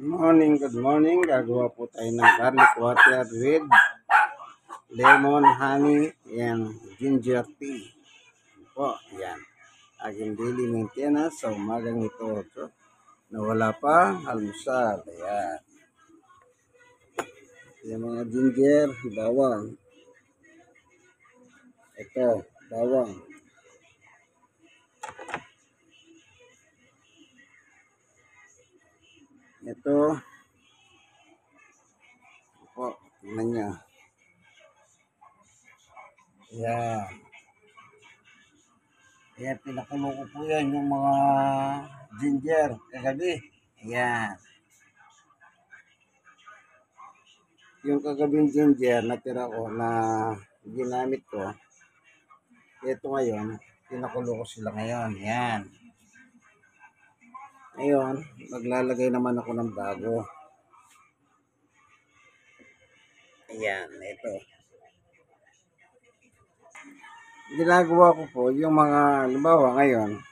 Good morning. Gagawa po tayo ng garlic water with lemon, honey, and ginger tea. Po, yan. Aking daily maintenance sa umagang ito. So, nawala pa, almusal. Ayan. Yung mga ginger, bawang. Ito, bawang. Ito, po, tingnan nyo. Ayan. Ayan, pinakulo ko po yan yung mga ginger kagabi. Ayan. Yung kagabing ginger natira ko na ginamit ko. Ito ngayon, pinakulo ko sila ngayon. Ayan. Ngayon, maglalagay naman ako ng bago. Ayan, ito. Ginagawa ko po yung mga, halimbawa ngayon,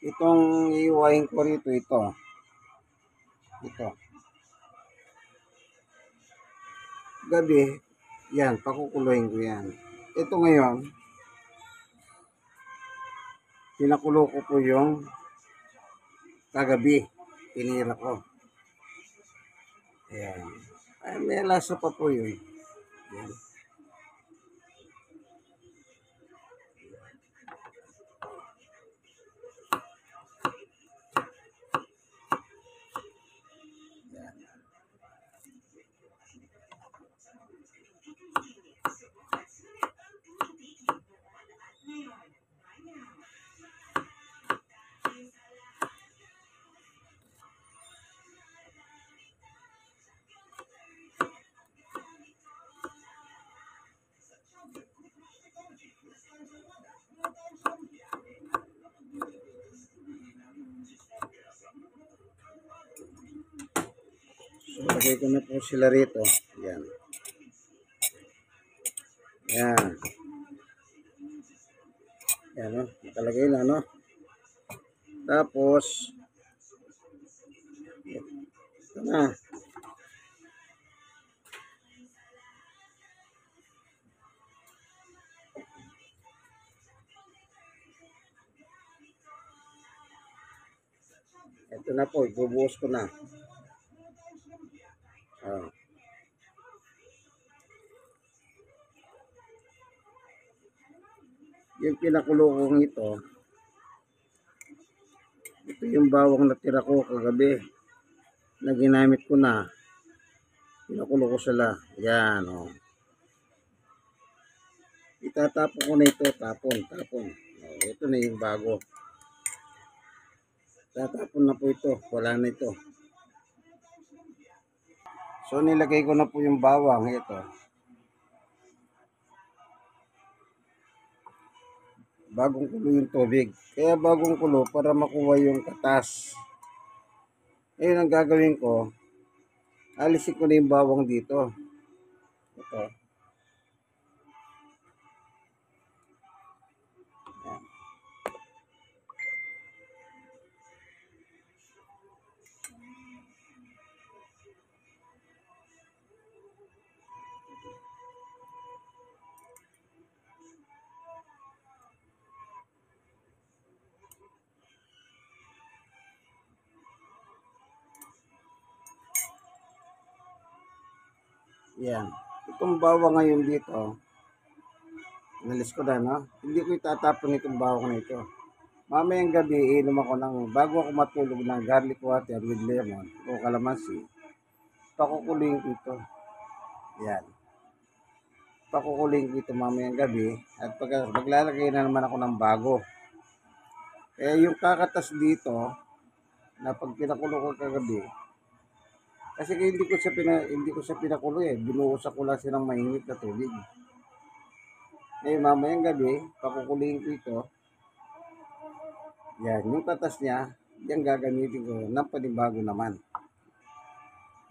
itong iiwain ko rito, ito. Gabi, yan, pakukuluin ko yan. Ito ngayon, pinakulo ko po yung kagabi, tinira ko. Ayan. Ay, may lasa pa po yun. Ayan. So, lagay ko na po sila rito. Ayan. Ayan. Ayan, no? Nakalagay na, no? Tapos, ito na. Ito na po, ibubuhos ko na. Oh. Yung pinakulong ito yung bawang natira ko kagabi na ginamit ko na. Pinakulo ko sila. Yan, oh. Itatapon ko na ito, tapon. Oh, ito na yung bago. Tatapon na po ito, wala na ito. So nilagay ko na po yung bawang, ito. Bagong kulo yung tubig. Kaya bagong kulo para makuha yung katas. Ngayon ang gagawin ko, alisin ko na yung bawang dito. Ito. Yan. Itong bawang ngayon dito, inalis ko na, no? Hindi ko itatapon itong bawang na ito. Mamayang gabi, inom ako bago ako matulog ng garlic water with lemon o kalamansi. Pakukuling ko ito. Yan. Pakukuling ko ito mamayang gabi at maglalagay na naman ako ng bago. Kaya yung kakatas dito, na pag pinakulo ko kagabi, kasi hindi ko siya pinakulo eh. Binuhos ko lang siya ng mainit na tubig. Ngayon mamayang gabi, pakukuliin ko ito. Yan, yung katas niya, yan gagamitin ko ng panibago naman.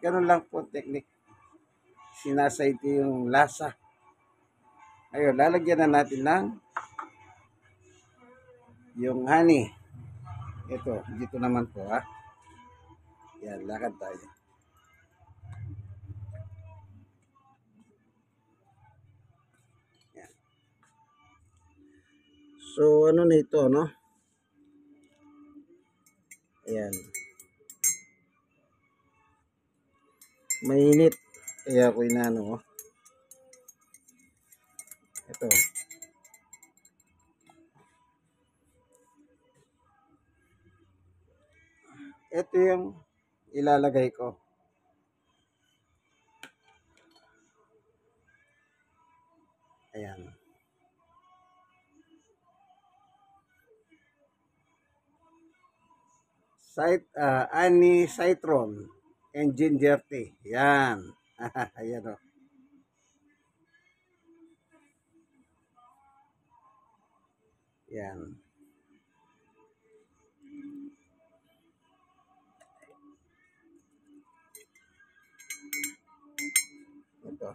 Ganun lang po technique. Sinasay ko yung lasa. Ngayon, lalagyan na natin ng yung honey. Ito, dito naman po ha. Yan, lakad tayo. Yan. So, ano na ito, no? Ayan. Mainit. Kaya ako inano, oh. Ito. Ito yung ilalagay ko. Ayan. Ani citron and ginger tea. Yan. Ayan o. Yan. Ito.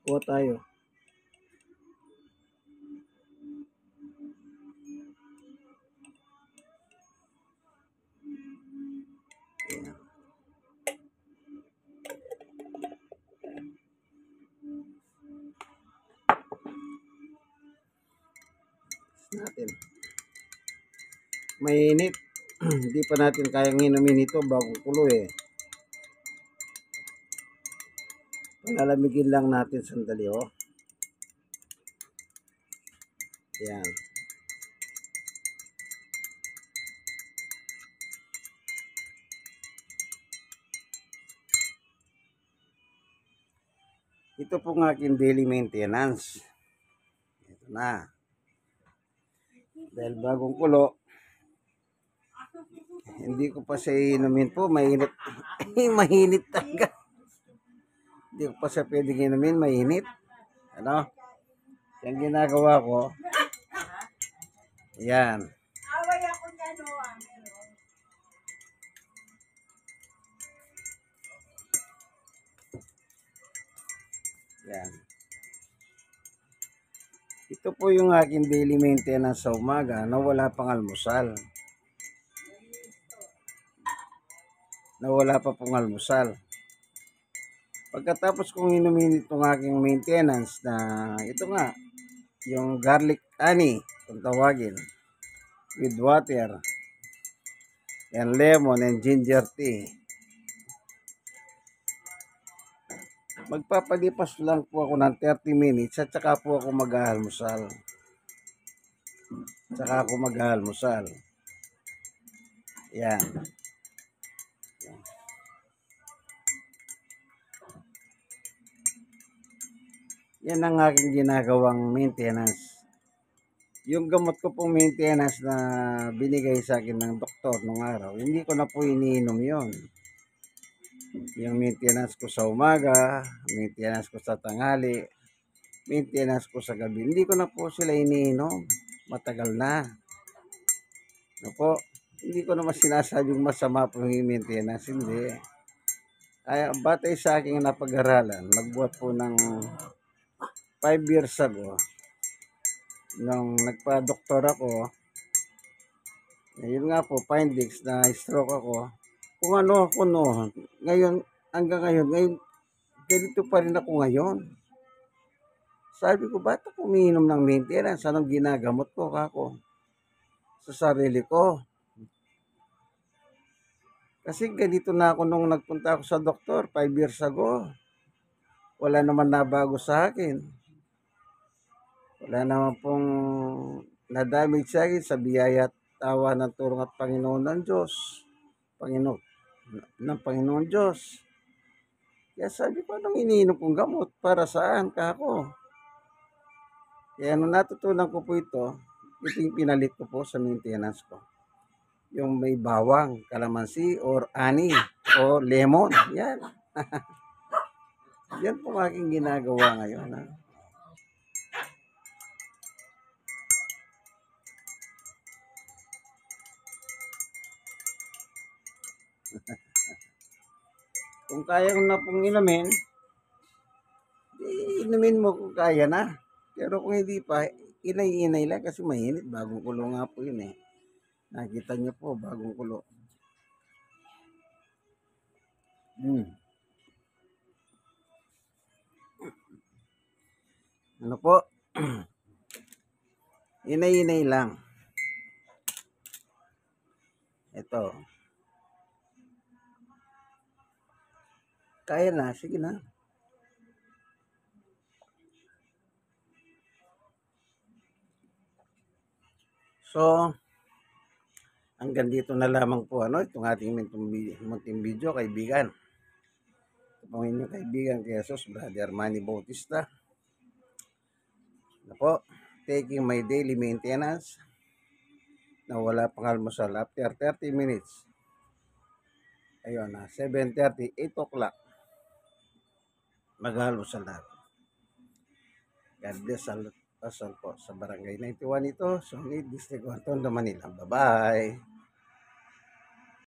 Kuha tayo. Ayan. Natin. Mainit. Hindi pa natin kayang inumin ito bagong kulo eh. Palalamigin lang natin sandali oh. Yan. Ito pong aking daily maintenance. Ito na. Dahil bagong kulo, hindi ko pa siya inumin po. Mainit. Mainit talaga. Hindi ko pa siya pwedeng inumin. Mainit. Ano? Yung ginagawa ko. Yan. Yan. Ito po yung aking daily maintenance sa umaga na wala pang almusal. Na wala pa pong almusal. Pagkatapos kong inumin itong aking maintenance na ito nga, yung garlic honey, kung tawagin, with water, and lemon and ginger tea. Magpapalipas lang po ako ng 30 minutes at saka po ako mag-aalmusal. Yan. Yan ang aking ginagawang maintenance. Yung gamot ko pong maintenance na binigay sa akin ng doktor nung araw, hindi ko na po iniinom yon. Yung maintenance ko sa umaga, maintenance ko sa tanghali, maintenance ko sa gabi, hindi ko na po sila iniinom. Matagal na. No po, hindi ko naman sinasabing masama po yung maintenance, hindi. Ay, batay sa aking napag-aralan, nagbuhat po ng 5 years ago, nung nagpa-doktor ako, yun nga po, findings na stroke ako, kung ano ako noon, ngayon, hanggang ngayon, ganito pa rin ako ngayon. Sabi ko, ba't ako umiinom ng maintenance? Anong ginagamot ko kako? Sa sarili ko. Kasi ganito na ako nung nagpunta ako sa doktor 5 years ago. Wala naman nabago sa akin. Wala naman pong na-damage sa akin sa biyaya at tawa ng tulong at Panginoon ng Diyos. Panginoon Diyos. Kaya sabi ko, anong iniinom kong gamot? Para saan kako? Kaya nung natutunan ko po ito yung pinalit ko po sa maintenance ko. Yung may bawang, kalamansi, or ani, o lemon. Yan. Yan po aking ginagawa ngayon. Ha? Kung kaya ko na pong inumin, inumin mo kung kaya na. Pero kung hindi pa, inay-inay lang kasi mainit. Bagong kulo nga po yun eh. Nakita niyo po, bagong kulo. Hmm. Ano po? Inay-inay lang. Ito. Kaya na. Sige na. So, hanggang dito na lamang po itong ating munting video, kaibigan. Ito po ang inyong kaibigan kay Jesus, Brother Manny Bautista. Ano po? Taking my daily maintenance na wala pang almusal after 30 minutes. Ayun na, 7:30, 8 o'clock. Mag-almusal na. God bless all po sa Barangay 91 ito, Songid District 1, Tondo, Manila. Bye-bye!